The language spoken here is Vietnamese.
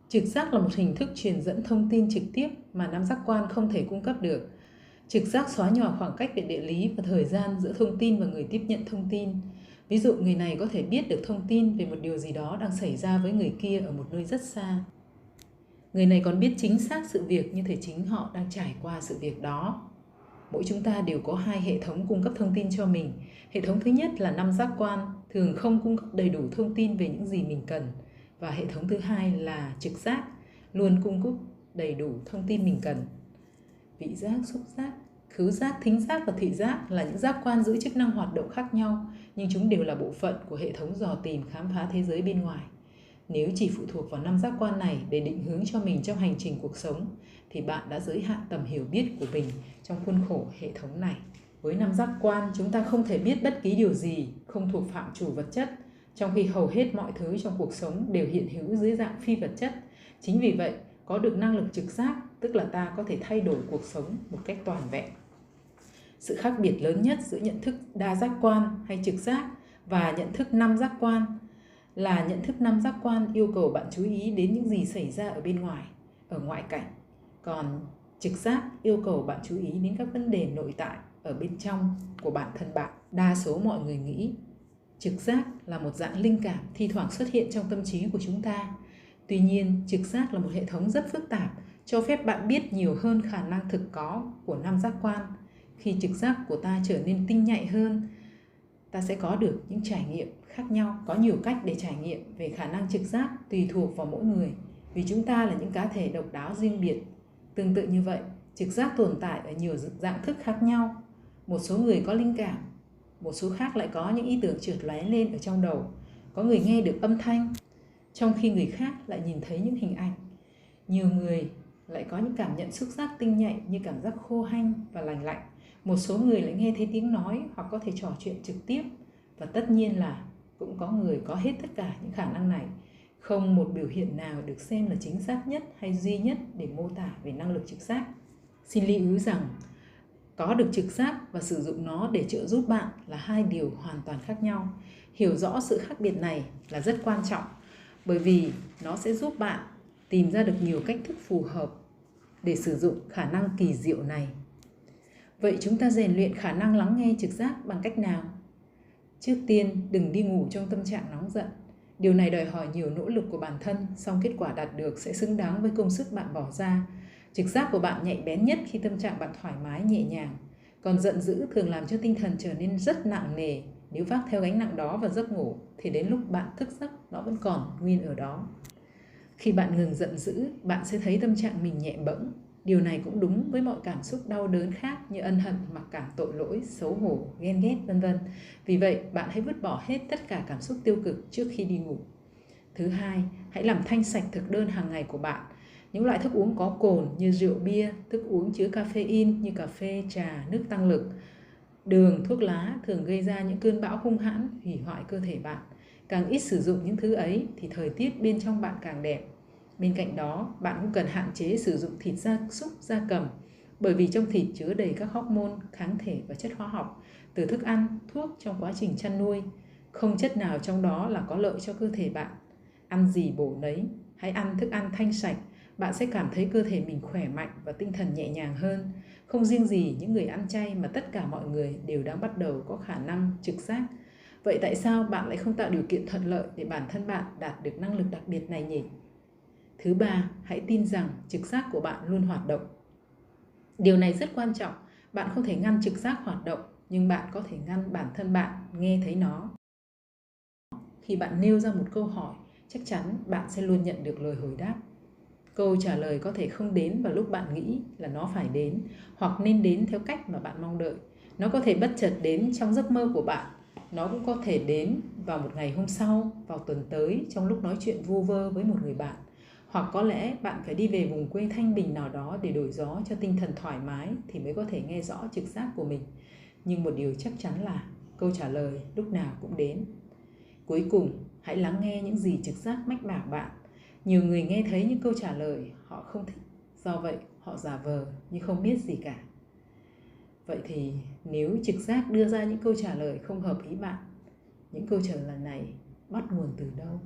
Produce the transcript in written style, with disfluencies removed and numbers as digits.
Trực giác là một hình thức truyền dẫn thông tin trực tiếp mà năm giác quan không thể cung cấp được. Trực giác xóa nhỏ khoảng cách về địa lý và thời gian giữa thông tin và người tiếp nhận thông tin. Ví dụ, người này có thể biết được thông tin về một điều gì đó đang xảy ra với người kia ở một nơi rất xa. Người này còn biết chính xác sự việc như thể chính họ đang trải qua sự việc đó. Mỗi chúng ta đều có hai hệ thống cung cấp thông tin cho mình. Hệ thống thứ nhất là năm giác quan, thường không cung cấp đầy đủ thông tin về những gì mình cần. Và hệ thống thứ hai là trực giác, luôn cung cấp đầy đủ thông tin mình cần. Vị giác, xúc giác, khứu giác, thính giác và thị giác là những giác quan giữ chức năng hoạt động khác nhau, nhưng chúng đều là bộ phận của hệ thống dò tìm khám phá thế giới bên ngoài. Nếu chỉ phụ thuộc vào năm giác quan này để định hướng cho mình trong hành trình cuộc sống, thì bạn đã giới hạn tầm hiểu biết của mình trong khuôn khổ hệ thống này. Với năm giác quan, chúng ta không thể biết bất kỳ điều gì không thuộc phạm trù vật chất, trong khi hầu hết mọi thứ trong cuộc sống đều hiện hữu dưới dạng phi vật chất. Chính vì vậy, có được năng lực trực giác, tức là ta có thể thay đổi cuộc sống một cách toàn vẹn. Sự khác biệt lớn nhất giữa nhận thức đa giác quan hay trực giác và nhận thức năm giác quan là nhận thức năm giác quan yêu cầu bạn chú ý đến những gì xảy ra ở bên ngoài, ở ngoại cảnh. Còn trực giác yêu cầu bạn chú ý đến các vấn đề nội tại ở bên trong của bản thân bạn. Đa số mọi người nghĩ trực giác là một dạng linh cảm thi thoảng xuất hiện trong tâm trí của chúng ta. Tuy nhiên, trực giác là một hệ thống rất phức tạp, cho phép bạn biết nhiều hơn khả năng thực có của năm giác quan. Khi trực giác của ta trở nên tinh nhạy hơn, ta sẽ có được những trải nghiệm khác nhau. Có nhiều cách để trải nghiệm về khả năng trực giác tùy thuộc vào mỗi người, vì chúng ta là những cá thể độc đáo riêng biệt. Tương tự như vậy, trực giác tồn tại ở nhiều dạng thức khác nhau. Một số người có linh cảm, một số khác lại có những ý tưởng trượt lóe lên ở trong đầu. Có người nghe được âm thanh, trong khi người khác lại nhìn thấy những hình ảnh. Nhiều người lại có những cảm nhận xúc giác tinh nhạy như cảm giác khô hanh và lành lạnh. Một số người lại nghe thấy tiếng nói hoặc có thể trò chuyện trực tiếp. Và tất nhiên là cũng có người có hết tất cả những khả năng này. Không một biểu hiện nào được xem là chính xác nhất hay duy nhất để mô tả về năng lực trực giác. Xin lưu ý rằng, có được trực giác và sử dụng nó để trợ giúp bạn là hai điều hoàn toàn khác nhau. Hiểu rõ sự khác biệt này là rất quan trọng, bởi vì nó sẽ giúp bạn tìm ra được nhiều cách thức phù hợp để sử dụng khả năng kỳ diệu này. Vậy chúng ta rèn luyện khả năng lắng nghe trực giác bằng cách nào? Trước tiên, đừng đi ngủ trong tâm trạng nóng giận. Điều này đòi hỏi nhiều nỗ lực của bản thân, song kết quả đạt được sẽ xứng đáng với công sức bạn bỏ ra. Trực giác của bạn nhạy bén nhất khi tâm trạng bạn thoải mái, nhẹ nhàng. Còn giận dữ thường làm cho tinh thần trở nên rất nặng nề. Nếu vác theo gánh nặng đó vào giấc ngủ, thì đến lúc bạn thức giấc, nó vẫn còn nguyên ở đó. Khi bạn ngừng giận dữ, bạn sẽ thấy tâm trạng mình nhẹ bẫng. Điều này cũng đúng với mọi cảm xúc đau đớn khác như ân hận, mặc cảm tội lỗi, xấu hổ, ghen ghét, vân vân. Vì vậy, bạn hãy vứt bỏ hết tất cả cảm xúc tiêu cực trước khi đi ngủ. Thứ hai, hãy làm thanh sạch thực đơn hàng ngày của bạn. Những loại thức uống có cồn như rượu bia, thức uống chứa caffeine như cà phê, trà, nước tăng lực, đường, thuốc lá thường gây ra những cơn bão hung hãn, hủy hoại cơ thể bạn. Càng ít sử dụng những thứ ấy thì thời tiết bên trong bạn càng đẹp. Bên cạnh đó, bạn cũng cần hạn chế sử dụng thịt gia súc, gia cầm, bởi vì trong thịt chứa đầy các hormone, kháng thể và chất hóa học từ thức ăn, thuốc trong quá trình chăn nuôi. Không chất nào trong đó là có lợi cho cơ thể bạn. Ăn gì bổ nấy, hãy ăn thức ăn thanh sạch, bạn sẽ cảm thấy cơ thể mình khỏe mạnh và tinh thần nhẹ nhàng hơn. Không riêng gì những người ăn chay mà tất cả mọi người đều đang bắt đầu có khả năng trực giác. Vậy tại sao bạn lại không tạo điều kiện thuận lợi để bản thân bạn đạt được năng lực đặc biệt này nhỉ? Thứ ba, hãy tin rằng trực giác của bạn luôn hoạt động. Điều này rất quan trọng. Bạn không thể ngăn trực giác hoạt động, nhưng bạn có thể ngăn bản thân bạn nghe thấy nó. Khi bạn nêu ra một câu hỏi, chắc chắn bạn sẽ luôn nhận được lời hồi đáp. Câu trả lời có thể không đến vào lúc bạn nghĩ là nó phải đến, hoặc nên đến theo cách mà bạn mong đợi. Nó có thể bất chợt đến trong giấc mơ của bạn. Nó cũng có thể đến vào một ngày hôm sau, vào tuần tới, trong lúc nói chuyện vu vơ với một người bạn. Hoặc có lẽ bạn phải đi về vùng quê thanh bình nào đó để đổi gió cho tinh thần thoải mái thì mới có thể nghe rõ trực giác của mình. Nhưng một điều chắc chắn là câu trả lời lúc nào cũng đến. Cuối cùng, hãy lắng nghe những gì trực giác mách bảo bạn. Nhiều người nghe thấy những câu trả lời họ không thích, do vậy họ giả vờ như không biết gì cả. Vậy thì nếu trực giác đưa ra những câu trả lời không hợp ý bạn, những câu trả lời này bắt nguồn từ đâu?